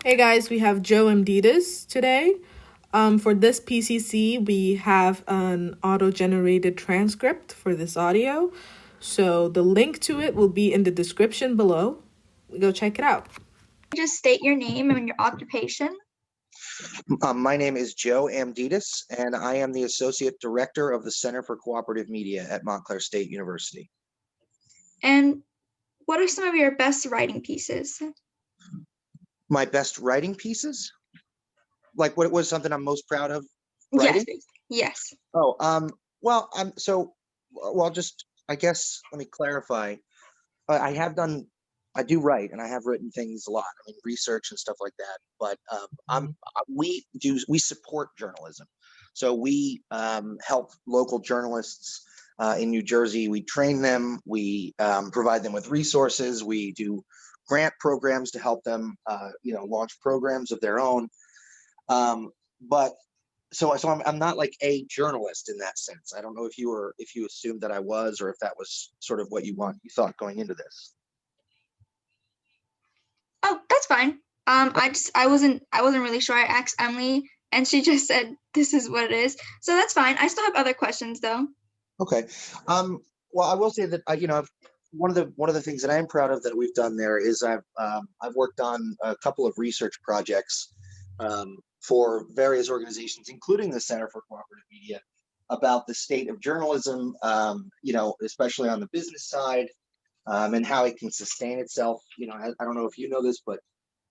Hey guys, we have Joe Amditis today. For this PCC, we have an auto-generated transcript for this audio. So the link to it will be in the description below. Go check it out. Just state your name and your occupation. My name is Joe Amditis, and I am the Associate Director of the Center for Cooperative Media at Monclair State University. And what are some of your best writing pieces? My best writing pieces? Like what was something I'm most proud of Yes, writing? yes. Oh, well, I guess, let me clarify. I do write, and I have written things a lot. I mean, research and stuff like that. But we support journalism, so we help local journalists in New Jersey. We train them, we provide them with resources, we do grant programs to help them, launch programs of their own. But I'm not like a journalist in that sense. I don't know if you assumed that I was, or if that was sort of what you thought going into this. Oh, that's fine. I wasn't really sure. I asked Emily and she just said this is what it is. So that's fine. I still have other questions though. Okay. Well, I will say that one of the things that I am proud of that we've done there is I've worked on a couple of research projects for various organizations, including the Center for Cooperative Media, about the state of journalism, especially on the business side, and how it can sustain itself. I don't know if you know this, but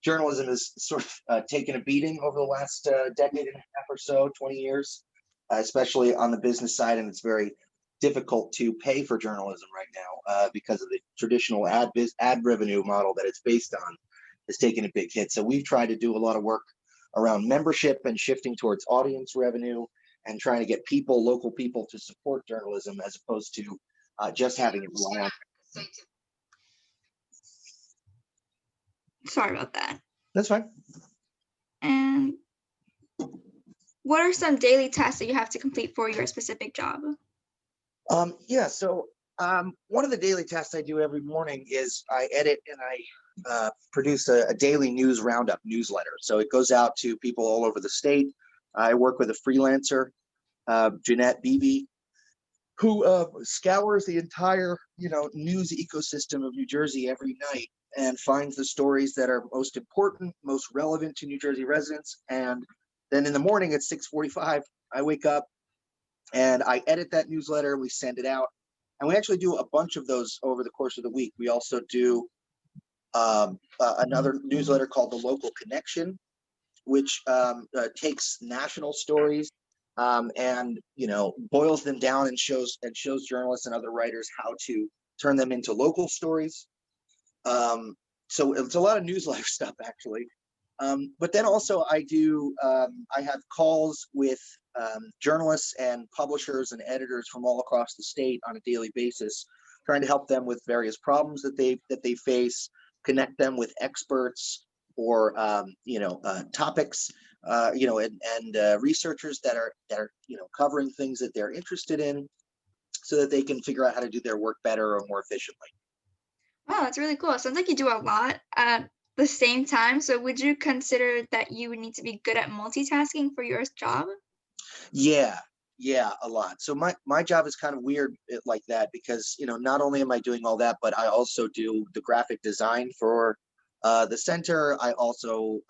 journalism has sort of taken a beating over the last decade and a half or so, 20 years, especially on the business side, and it's very difficult to pay for journalism right now because of the traditional ad revenue model that it's based on has taken a big hit. So we've tried to do a lot of work around membership and shifting towards audience revenue and trying to get local people to support journalism as opposed to just having it rely on. Sorry about that. That's fine. And what are some daily tasks that you have to complete for your specific job? So one of the daily tasks I do every morning is I edit and I produce a daily news roundup newsletter. So it goes out to people all over the state. I work with a freelancer, Jeanette Beebe, who scours the entire news ecosystem of New Jersey every night and finds the stories that are most important, most relevant to New Jersey residents. And then in the morning at 6:45, I wake up and I edit that newsletter. We send it out, and we actually do a bunch of those over the course of the week. We also do another newsletter called The Local Connection, which takes national stories and boils them down and shows journalists and other writers how to turn them into local stories. So it's a lot of newsletter stuff, actually. But then also I have calls with journalists and publishers and editors from all across the state on a daily basis, trying to help them with various problems that they face, connect them with experts or topics, and researchers that are covering things that they're interested in, so that they can figure out how to do their work better or more efficiently. Wow, that's really cool. Sounds like you do a lot at the same time. So would you consider that you would need to be good at multitasking for your job? Yeah, a lot. So my job is kind of weird like that because not only am I doing all that, but I also do the graphic design for the center. I also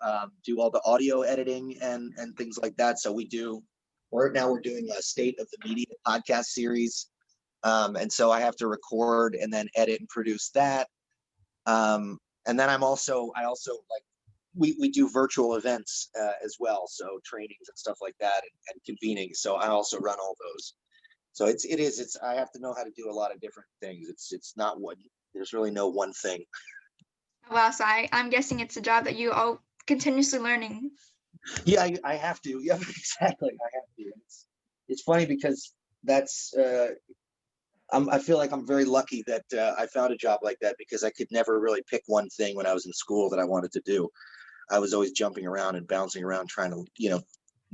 do all the audio editing and things like that. So we're doing a State of the Media podcast series, and so I have to record and then edit and produce that. And then I also like we do virtual events as well, so trainings and stuff like that, and convening. So I also run all those. So it's I have to know how to do a lot of different things. It's not one. There's really no one thing. Wow, so I'm guessing it's a job that you all continuously learning. Yeah, I have to. Yeah, exactly. I have to. It's funny because that's I feel like I'm very lucky that I found a job like that, because I could never really pick one thing when I was in school that I wanted to do. I was always jumping around and bouncing around trying to,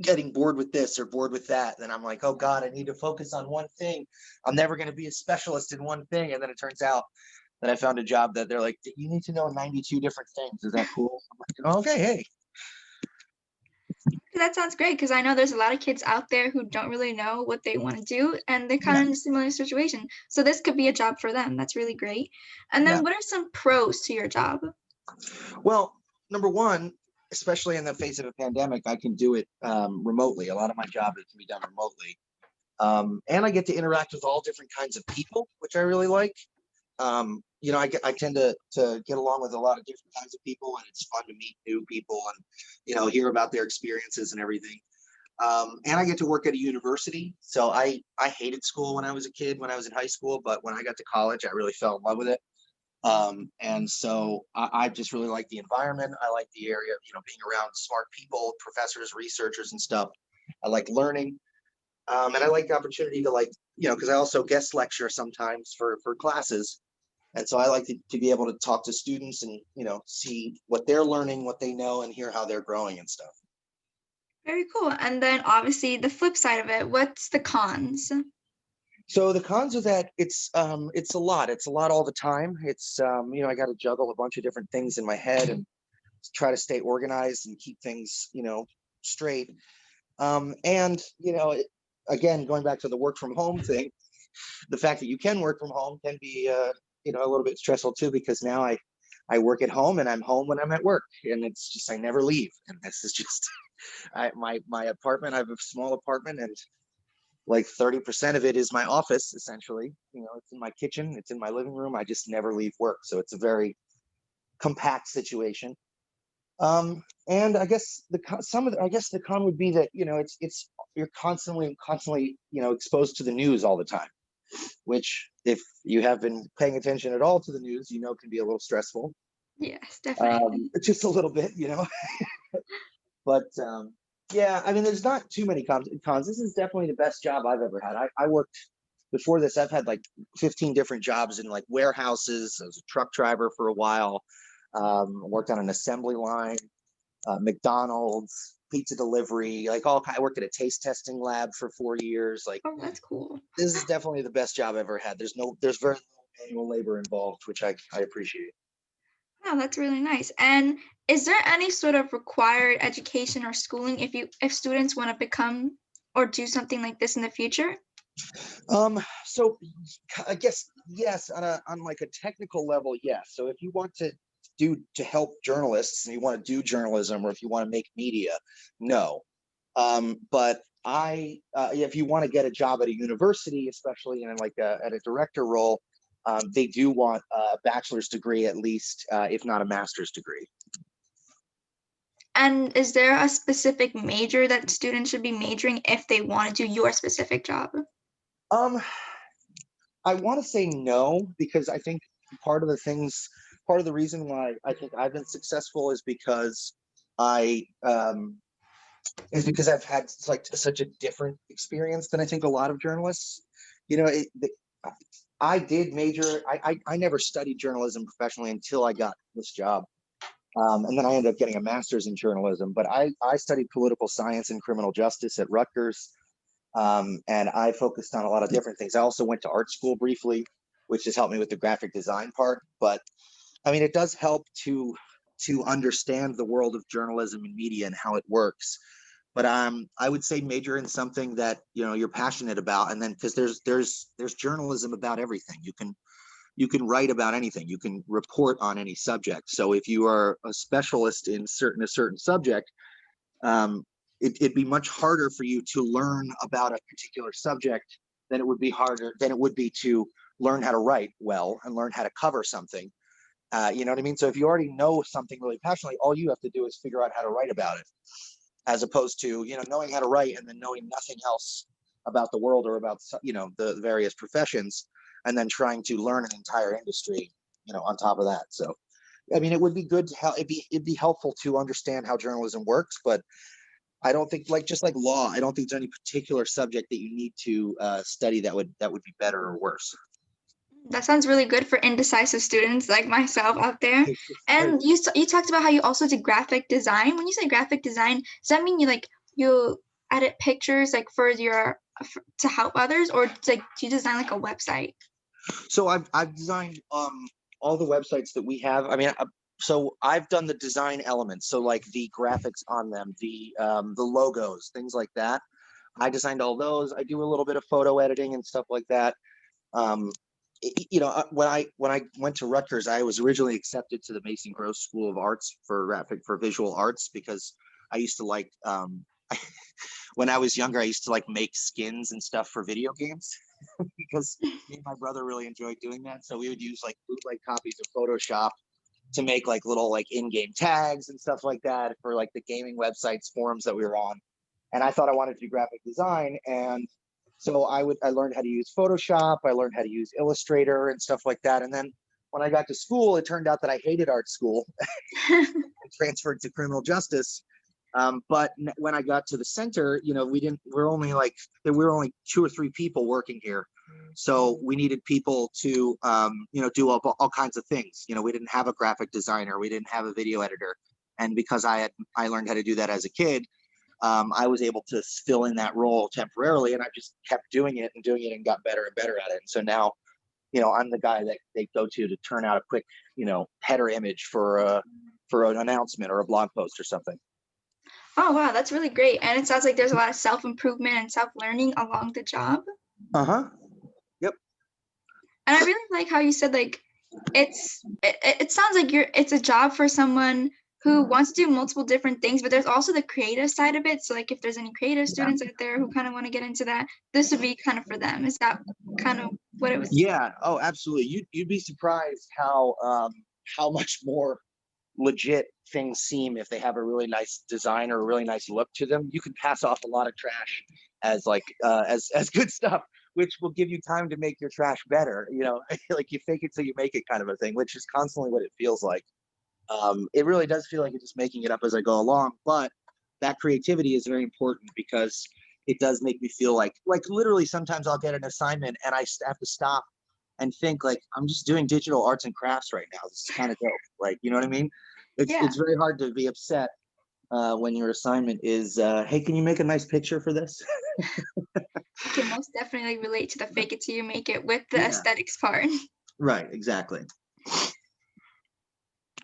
getting bored with this or bored with that. Then I'm like, oh God, I need to focus on one thing. I'm never going to be a specialist in one thing. And then it turns out that I found a job that they're like, you need to know 92 different things. Is that cool? I'm like, okay, hey. that sounds great because I know there's a lot of kids out there who don't really know what they want to do and they're kind Yeah, of in a similar situation. So this could be a job for them. That's really great. And yeah. then what are some pros to your job? Well, number one, especially in the face of a pandemic, I can do it remotely. A lot of my job can be done remotely. And I get to interact with all different kinds of people, which I really like. I tend to get along with a lot of different kinds of people, and it's fun to meet new people and hear about their experiences and everything. And I get to work at a university. So I hated school when I was a kid, when I was in high school, but when I got to college, I really fell in love with it. And so I just really like the environment. I like the area, being around smart people, professors, researchers, and stuff. I like learning. And I like the opportunity to because I also guest lecture sometimes for classes. And so I like to be able to talk to students and, see what they're learning, what they know, and hear how they're growing and stuff. Very cool. And then obviously the flip side of it, what's the cons? So the cons are that it's a lot. It's a lot all the time. It's I got to juggle a bunch of different things in my head and try to stay organized and keep things, straight. And again, going back to the work from home thing, the fact that you can work from home can be a little bit stressful too, because now I work at home and I'm home when I'm at work, and it's just I never leave. And this is just my apartment. I have a small apartment, and like 30% of it is my office, essentially. It's in my kitchen, it's in my living room. I just never leave work. So it's a very compact situation. And I guess the con would be that, it's you're constantly, exposed to the news all the time, which if you have been paying attention at all to the news, can be a little stressful. Yes, definitely. Just a little bit, but yeah, I mean, there's not too many cons. This is definitely the best job I've ever had. I worked before this. I've had like 15 different jobs in like warehouses. I was a truck driver for a while. Worked on an assembly line, McDonald's, pizza delivery, like I worked at a taste testing lab for 4 years. Like, Oh, that's cool. this is definitely the best job I've ever had. There's very little manual labor involved, which I appreciate. Wow, that's really nice. And is there any sort of required education or schooling if students want to become or do something like this in the future? So I guess yes, on like a technical level, yes. So if you want to help journalists and you want to do journalism, or if you want to make media, no. But if you want to get a job at a university, especially in like at a director role, they do want a bachelor's degree at least, if not a master's degree. And is there a specific major that students should be majoring if they want to do your specific job? Um, I want to say no, because I think part of the reason why I think I've been successful is because I I've had like such a different experience than I think a lot of journalists. You know, I did major. I never studied journalism professionally until I got this job, and then I ended up getting a master's in journalism. But I studied political science and criminal justice at Rutgers. And I focused on a lot of different things. I also went to art school briefly, which has helped me with the graphic design part. But I mean, it does help to understand the world of journalism and media and how it works. But I would say major in something that you're passionate about, and then because there's journalism about everything. You can write about anything. You can report on any subject. So if you are a specialist in a certain subject, um, it'd be much harder for you to learn about a particular subject than it would be to learn how to write well and learn how to cover something. You know what I mean? So if you already know something really passionately, all you have to do is figure out how to write about it, as opposed to knowing how to write and then knowing nothing else about the world or about the various professions, and then trying to learn an entire industry on top of that. So I mean, it would be good to it'd be helpful to understand how journalism works, but I don't think, just like law, I don't think there's any particular subject that you need to study that would be better or worse. That sounds really good for indecisive students like myself out there. Right. And you talked about how you also did graphic design. When you say graphic design, does that mean you edit pictures like to help others, or do you design like a website? So I've designed all the websites that we have. I mean, So I've done the design elements, so like the graphics on them, the logos, things like that. I designed all those. I do a little bit of photo editing and stuff like that. Um, when I went to Rutgers, I was originally accepted to the Mason Gross School of Arts for visual arts because I used to like when I was younger, I used to like make skins and stuff for video games because me and my brother really enjoyed doing that. So we would use like bootleg copies of Photoshop to make like little like in-game tags and stuff like that for like the gaming websites, forums that we were on. And I thought I wanted to do graphic design. And so I learned how to use Photoshop. I learned how to use Illustrator and stuff like that. And then when I got to school, it turned out that I hated art school and transferred to criminal justice. But when I got to the center, we're only like, there were only 2 or 3 people working here. So we needed people to, do all kinds of things. We didn't have a graphic designer. We didn't have a video editor. And because I learned how to do that as a kid, I was able to fill in that role temporarily, and I just kept doing it and got better and better at it. And so now, I'm the guy that they go to turn out a quick, header image for an announcement or a blog post or something. Oh, wow, that's really great. And it sounds like there's a lot of self-improvement and self-learning along the job. Uh-huh. Yep. And I really like how you said, like, it sounds like it's a job for someone who wants to do multiple different things, but there's also the creative side of it. So like if there's any creative students out there who kind of want to get into that, this would be kind of for them. Is that kind of what it was? Yeah. Oh, absolutely. You'd be surprised how much more legit things seem if they have a really nice design or a really nice look to them. You can pass off a lot of trash as like as good stuff, which will give you time to make your trash better. Like you fake it till you make it kind of a thing, which is constantly what it feels like. It really does feel like you're just making it up as I go along, but that creativity is very important because it does make me feel like literally sometimes I'll get an assignment and I have to stop and think like I'm just doing digital arts and crafts right now. This is kind of dope. Like, you know what I mean? It's very hard to be upset when your assignment is, hey, can you make a nice picture for this? I can most definitely relate to the fake it till you make it with the aesthetics part. Right, exactly.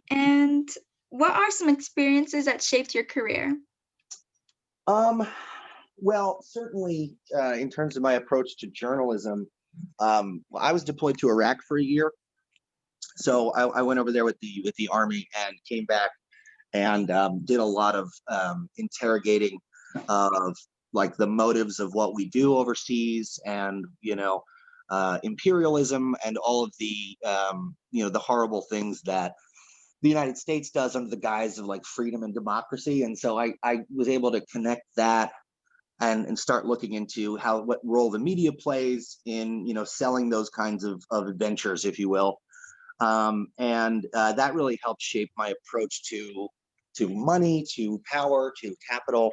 And what are some experiences that shaped your career? Well, certainly in terms of my approach to journalism, I was deployed to Iraq for a year. So I went over there with the Army and came back and did a lot of interrogating of like the motives of what we do overseas, and imperialism and all of the the horrible things that the United States does under the guise of like freedom and democracy. And so I was able to connect that and start looking into what role the media plays in selling those kinds of adventures, if you will. And that really helped shape my approach to money, to power, to capital,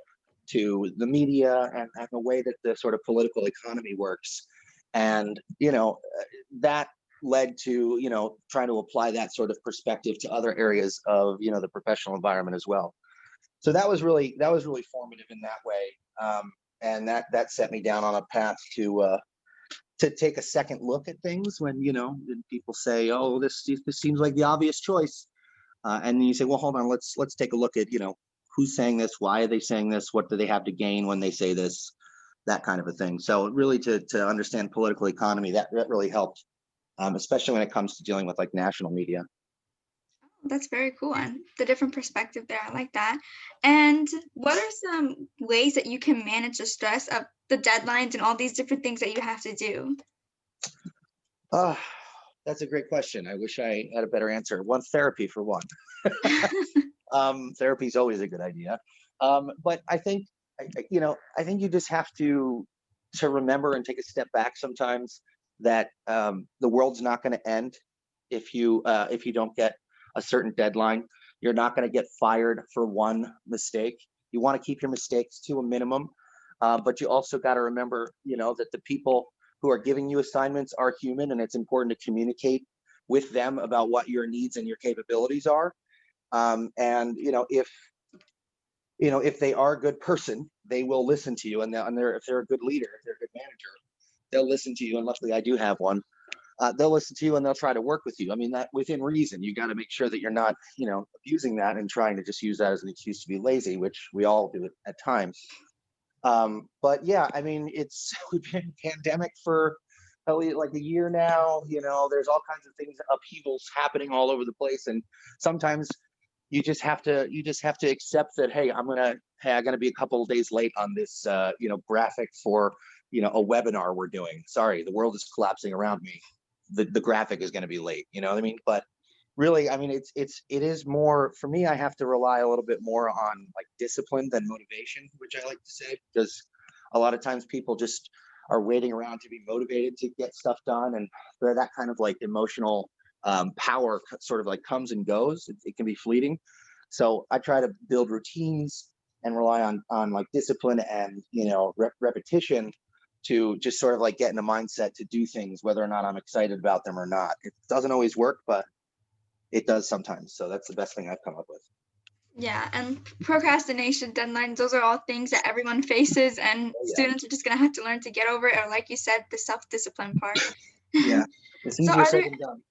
to the media, and the way that the sort of political economy works. And that led to trying to apply that sort of perspective to other areas of the professional environment as well. So that was really formative in that way, and that set me down on a path to take a second look at things when people say, oh, this seems like the obvious choice, and then you say, well, hold on, let's take a look at who's saying this, why are they saying this, what do they have to gain when they say this, that kind of a thing. So really to understand political economy, that really helped, especially when it comes to dealing with like national media. That's very cool, and the different perspective there. I like that. And what are some ways that you can manage the stress of the deadlines and all these different things that you have to do? That's a great question. I wish I had a better answer. Therapy for one. Therapy is always a good idea. But I think, I think you just have to remember and take a step back sometimes that the world's not going to end if you don't get a certain deadline. You're not going to get fired for one mistake. You want to keep your mistakes to a minimum, but you also got to remember, that the people who are giving you assignments are human, and it's important to communicate with them about what your needs and your capabilities are. And if they are a good person, they will listen to you, and if they're a good leader, if they're a good manager, they'll listen to you. And luckily, I do have one. they'll listen to you and they'll try to work with you. I mean, that within reason. You got to make sure that you're not, abusing that and trying to just use that as an excuse to be lazy, which we all do at times. But yeah, I mean, we've been in pandemic for like a year now. There's all kinds of things, upheavals happening all over the place, and sometimes you just have to accept that, hey, I'm gonna be a couple of days late on this graphic for a webinar we're doing. Sorry, the world is collapsing around me. The graphic is going to be late. You know what I mean? But really, I mean, it is more for me. I have to rely a little bit more on like discipline than motivation, which I like to say, because a lot of times people just are waiting around to be motivated to get stuff done, and that kind of like emotional power sort of like comes and goes. It can be fleeting. So I try to build routines and rely on like discipline and repetition to just sort of like get in a mindset to do things, whether or not I'm excited about them or not. It doesn't always work, but it does sometimes. So that's the best thing I've come up with. Yeah, and procrastination, deadlines, those are all things that everyone faces, and students are just going to have to learn to get over it, or like you said, the self-discipline part. Yeah, it's So easier said than done.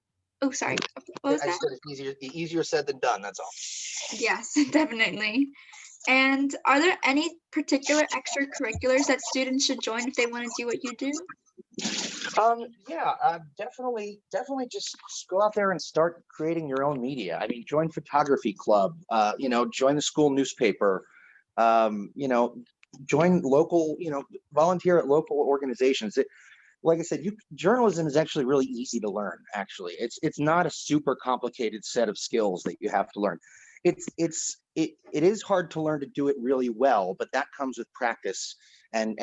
Oh, sorry. What was I that? said it's easier said than done, that's all. Yes, definitely. And are there any particular extracurriculars that students should join if they want to do what you do? Yeah, definitely just go out there and start creating your own media. I mean, join photography club, join the school newspaper, join local, volunteer at local organizations. Like I said, journalism is actually really easy to learn. Actually, it's not a super complicated set of skills that you have to learn. It is hard to learn to do it really well, but that comes with practice and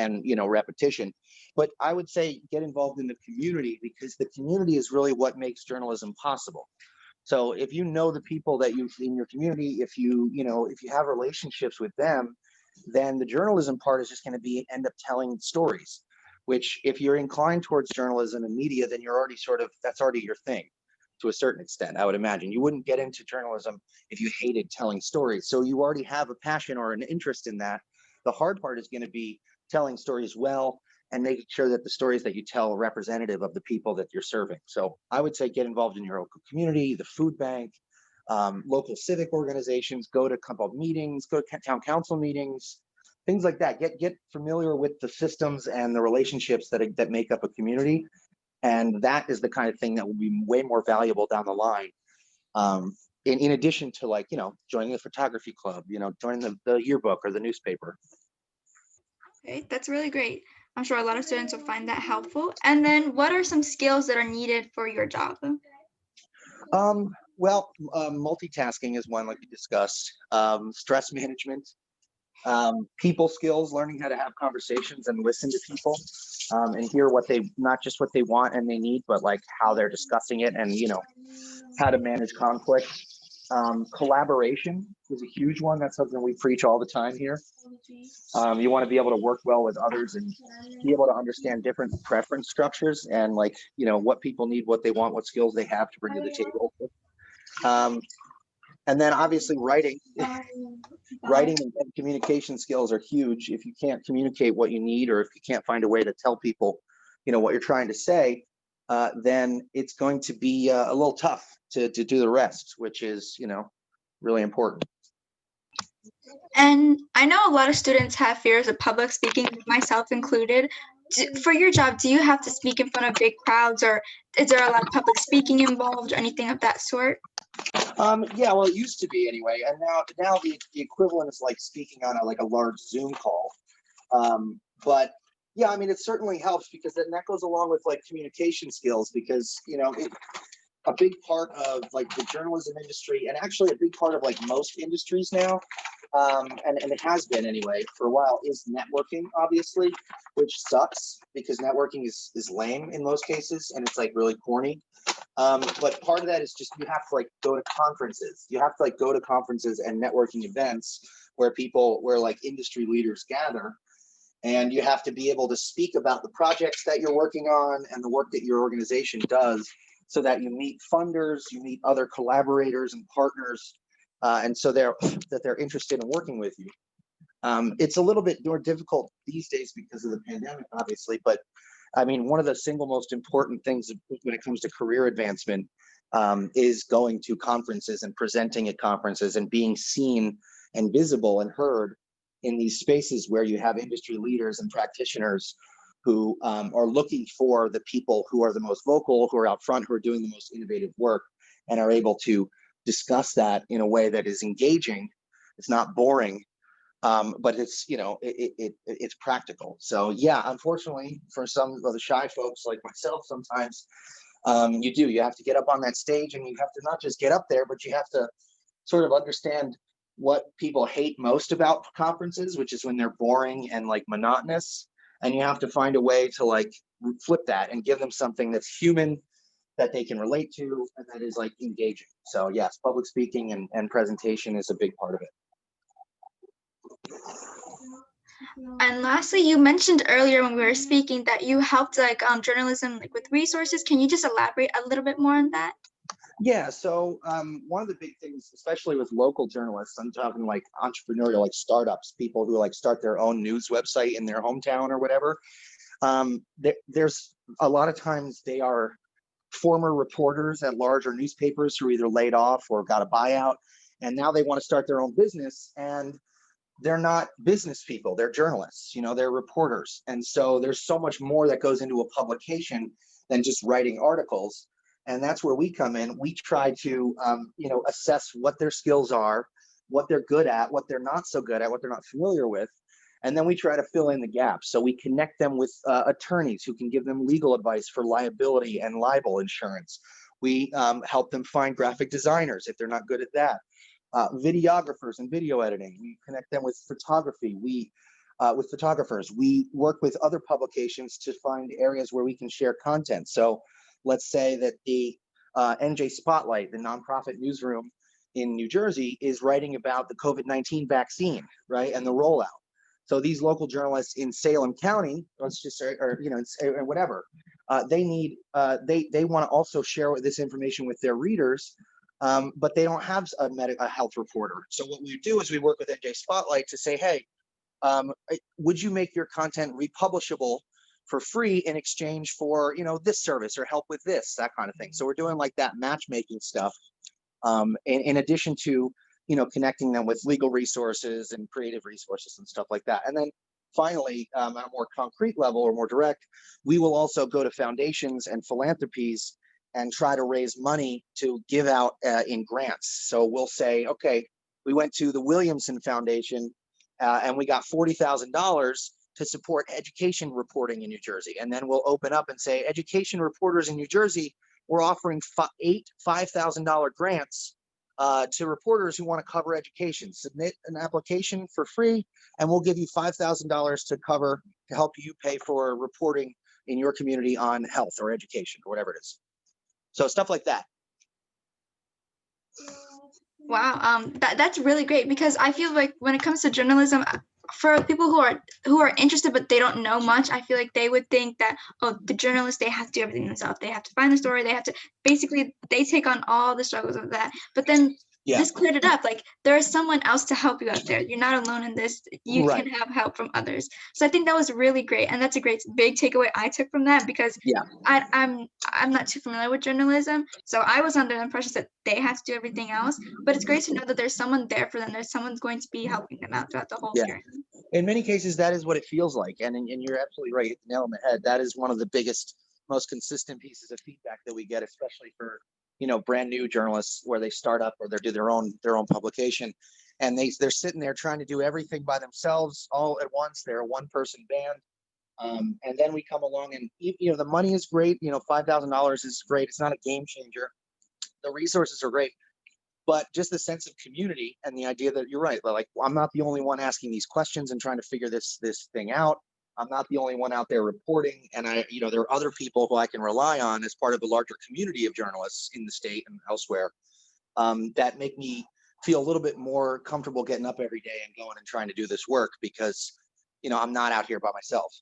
repetition. But I would say get involved in the community, because the community is really what makes journalism possible. So if you know the people that you in your community, if you have relationships with them, then the journalism part is just going to end up telling stories. Which, if you're inclined towards journalism and media, then you're already that's already your thing to a certain extent. I would imagine you wouldn't get into journalism if you hated telling stories. So you already have a passion or an interest in that. The hard part is going to be telling stories well and making sure that the stories that you tell are representative of the people that you're serving. So I would say get involved in your local community, the food bank, local civic organizations, go to couple meetings, go to town council meetings, things like that. Get familiar with the systems and the relationships that make up a community. And that is the kind of thing that will be way more valuable down the line. In addition to joining the photography club, joining the yearbook or the newspaper. Okay, that's really great. I'm sure a lot of students will find that helpful. And then what are some skills that are needed for your job? Well, multitasking is one, like we discussed. Stress management, people skills, learning how to have conversations and listen to people, and hear not just what they want and they need, but like how they're discussing it, and how to manage conflict. Collaboration is a huge one. That's something we preach all the time here. You want to be able to work well with others and be able to understand different preference structures and what people need, what they want, what skills they have to bring to the table. And then obviously writing and communication skills are huge. If you can't communicate what you need, or if you can't find a way to tell people, what you're trying to say, then it's going to be a little tough to do the rest, which is, really important. And I know a lot of students have fears of public speaking, myself included. For your job, do you have to speak in front of big crowds, or is there a lot of public speaking involved or anything of that sort? Yeah, well, it used to be anyway, and now the equivalent is like speaking on a large Zoom call. But yeah, I mean, it certainly helps, because then that goes along with like communication skills, because a big part of like the journalism industry, and actually a big part of like most industries now, and it has been anyway for a while, is networking, obviously, which sucks because networking is lame in most cases, and it's like really corny. But part of that is just you have to like go to conferences. You have to like go to conferences and networking events where like industry leaders gather, and you have to be able to speak about the projects that you're working on and the work that your organization does, so that you meet funders, you meet other collaborators and partners, and so they're interested in working with you. It's a little bit more difficult these days because of the pandemic, obviously, but I mean, one of the single most important things when it comes to career advancement is going to conferences and presenting at conferences and being seen and visible and heard in these spaces where you have industry leaders and practitioners who are looking for the people who are the most vocal, who are out front, who are doing the most innovative work, and are able to discuss that in a way that is engaging. It's not boring, but it's, you know, it's practical. So yeah, unfortunately for some of the shy folks like myself, sometimes you have to get up on that stage, and you have to not just get up there, but you have to sort of understand what people hate most about conferences, which is when they're boring and like monotonous. And you have to find a way to like flip that and give them something that's human, that they can relate to, and that is like engaging. So yes, public speaking and presentation is a big part of it. And lastly, you mentioned earlier when we were speaking that you helped like journalism like with resources. Can you just elaborate a little bit more on that? Yeah, so one of the big things, especially with local journalists, I'm talking like entrepreneurial, like startups, people who like start their own news website in their hometown or whatever. There's a lot of times they are former reporters at larger newspapers who are either laid off or got a buyout, and now they want to start their own business, and they're not business people, they're journalists, you know, they're reporters. And so there's so much more that goes into a publication than just writing articles. And that's where we come in. We try to, assess what their skills are, what they're good at, what they're not so good at, what they're not familiar with. And then we try to fill in the gaps. So we connect them with attorneys who can give them legal advice for liability and libel insurance. We help them find graphic designers if they're not good at that. Videographers and video editing. We connect them with photography. With photographers. We work with other publications to find areas where we can share content. So let's say that the NJ Spotlight, the nonprofit newsroom in New Jersey, is writing about the COVID-19 vaccine, right, and the rollout. So these local journalists in Salem County, let's just say, or whatever, they want to also share this information with their readers. But they don't have a health reporter. So what we do is we work with NJ Spotlight to say, hey, would you make your content republishable for free in exchange for, this service or help with this, that kind of thing. So we're doing like that matchmaking stuff, in addition to, connecting them with legal resources and creative resources and stuff like that. And then finally, at a more concrete level or more direct, we will also go to foundations and philanthropies and try to raise money to give out in grants. So we'll say, okay, we went to the Williamson Foundation and we got $40,000 to support education reporting in New Jersey. And then we'll open up and say, education reporters in New Jersey, we're offering 8 $5,000 grants to reporters who want to cover education. Submit an application for free, and we'll give you $5,000 to help you pay for reporting in your community on health or education or whatever it is. So stuff like that. Wow, that's really great, because I feel like when it comes to journalism, for people who are interested but they don't know much, I feel like they would think that, oh, the journalists, they have to do everything themselves. They have to find the story. They have to basically they take on all the struggles of that. But then this cleared it up. Like, there is someone else to help you out there. You're not alone in this. You Right. can have help from others. So I think that was really great, and that's a great big takeaway I took from that, because I'm not too familiar with journalism, so I was under the impression that they had to do everything else. But it's great to know that there's someone there for them. There's someone's going to be helping them out throughout the whole journey. In many cases, that is what it feels like, and you're absolutely right. Hit the nail on the head. That is one of the biggest, most consistent pieces of feedback that we get, especially for brand new journalists, where they start up or they do their own publication, and they're sitting there trying to do everything by themselves all at once. They're a one-person band, and then we come along, and the money is great. $5,000 is great. It's not a game changer. The resources are great. But just the sense of community and the idea that you're right, like, I'm not the only one asking these questions and trying to figure this thing out. I'm not the only one out there reporting, and there are other people who I can rely on as part of the larger community of journalists in the state and elsewhere, that make me feel a little bit more comfortable getting up every day and going and trying to do this work, because I'm not out here by myself.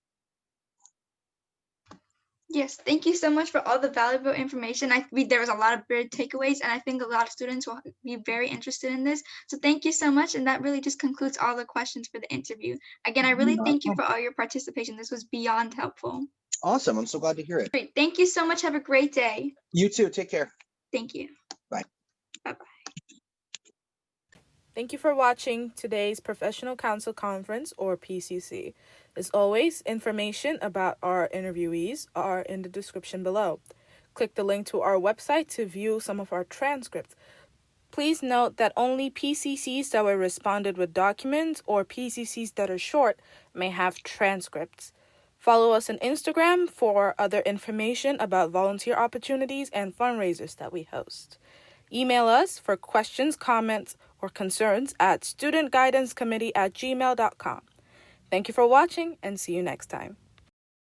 Yes, thank you so much for all the valuable information. There was a lot of good takeaways, and I think a lot of students will be very interested in this. So thank you so much, and that really just concludes all the questions for the interview. Again, I really thank you for all your participation. This was beyond helpful. Awesome. I'm so glad to hear it. Great. Thank you so much. Have a great day. You too. Take care. Thank you. Bye. Bye-bye. Thank you for watching today's Professional Council Conference, or PCC. As always, information about our interviewees are in the description below. Click the link to our website to view some of our transcripts. Please note that only PCCs that were responded with documents or PCCs that are short may have transcripts. Follow us on Instagram for other information about volunteer opportunities and fundraisers that we host. Email us for questions, comments, or concerns at studentguidancecommittee@gmail.com. Thank you for watching and see you next time.